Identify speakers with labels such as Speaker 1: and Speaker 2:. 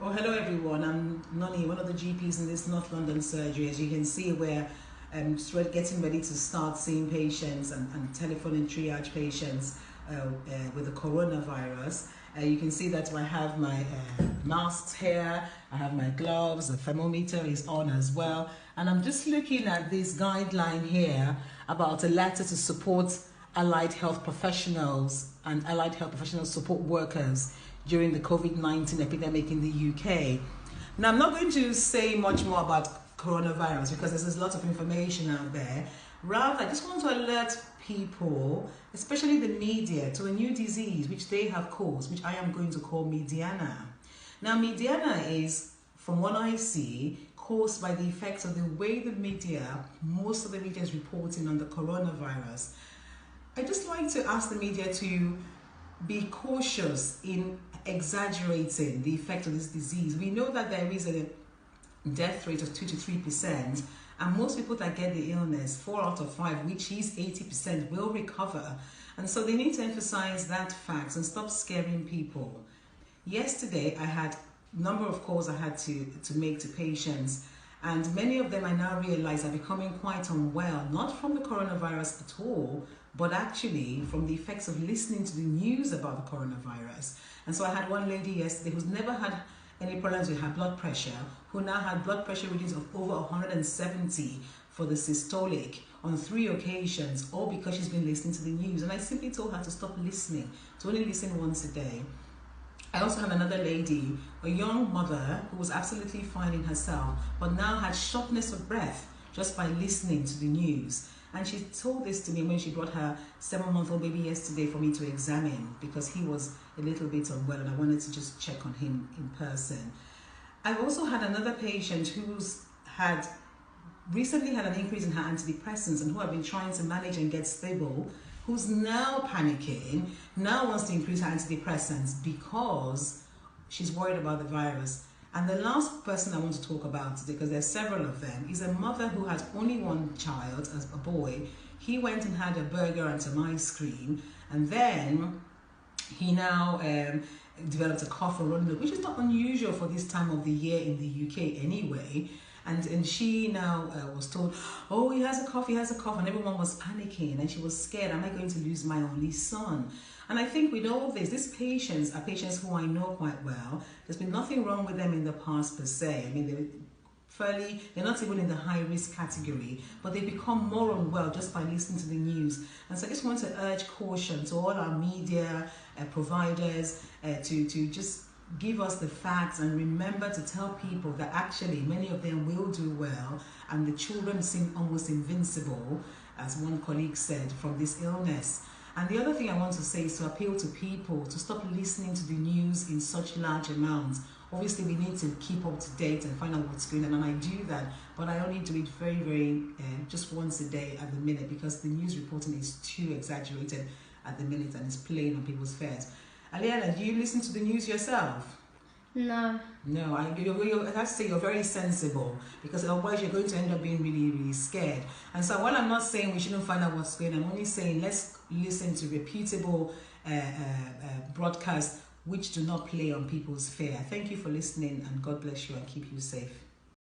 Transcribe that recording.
Speaker 1: Oh, hello everyone. I'm Noni, one of the GPs in this North London surgery. As you can see, we're getting ready to start seeing patients and telephone and triage patients with the coronavirus. You can see that I have my masks here, I have my gloves, the thermometer is on as well. And I'm just looking at this guideline here about a letter to support allied health professionals and allied health professional support workers during the COVID-19 epidemic in the UK. Now, I'm not going to say much more about coronavirus because there's a lot of information out there. Rather, I just want to alert people, especially the media, to a new disease which they have caused, which I am going to call mediana. Now, mediana is, from what I see, caused by the effects of the way the media, most of the media is reporting on the coronavirus. I just like to ask the media to be cautious in exaggerating the effect of this disease. We know that there is a death rate of 2 to 3%, and most people that get the illness, 4 out of 5, which is 80%, will recover. And so they need to emphasize that fact and stop scaring people. Yesterday, I had a number of calls I had to make to patients, and many of them I now realize are becoming quite unwell, not from the coronavirus at all, but actually from the effects of listening to the news about the coronavirus. And so I had one lady yesterday who's never had any problems with her blood pressure, who now had blood pressure readings of over 170 for the systolic on 3 occasions, all because she's been listening to the news. And I simply told her to stop listening, to only listen once a day. I also had another lady, a young mother who was absolutely fine in herself, but now had shortness of breath just by listening to the news. And she told this to me when she brought her 7-month-old baby yesterday for me to examine, because he was a little bit unwell and I wanted to just check on him in person. I've also had another patient who's recently had an increase in her antidepressants and who I've been trying to manage and get stable, who's now panicking, now wants to increase her antidepressants because she's worried about the virus. And the last person I want to talk about today, because there's several of them, is a mother who has only one child, as a boy. He went and had a burger and some ice cream, and then he now developed a cough or running, which is not unusual for this time of the year in the UK anyway. And she now was told, oh, he has a cough, and everyone was panicking, and she was scared, am I going to lose my only son? And I think with all this, these patients are patients who I know quite well. There's been nothing wrong with them in the past per se. I mean, they're not even in the high risk category, but they become more unwell just by listening to the news. And so I just want to urge caution to all our media providers to just give us the facts and remember to tell people that actually many of them will do well, and the children seem almost invincible, as one colleague said, from this illness. And the other thing I want to say is to appeal to people to stop listening to the news in such large amounts. Obviously, we need to keep up to date and find out what's going on, and I do that, but I only do it very, just once a day at the minute, because the news reporting is too exaggerated at the minute and it's playing on people's fears. Aliana, do you listen to the news yourself?
Speaker 2: No.
Speaker 1: No, I have to say you're very sensible, because otherwise you're going to end up being really scared. And so while I'm not saying we shouldn't find out what's going on, I'm only saying let's listen to reputable broadcasts which do not play on people's fear. Thank you for listening, and God bless you and keep you safe.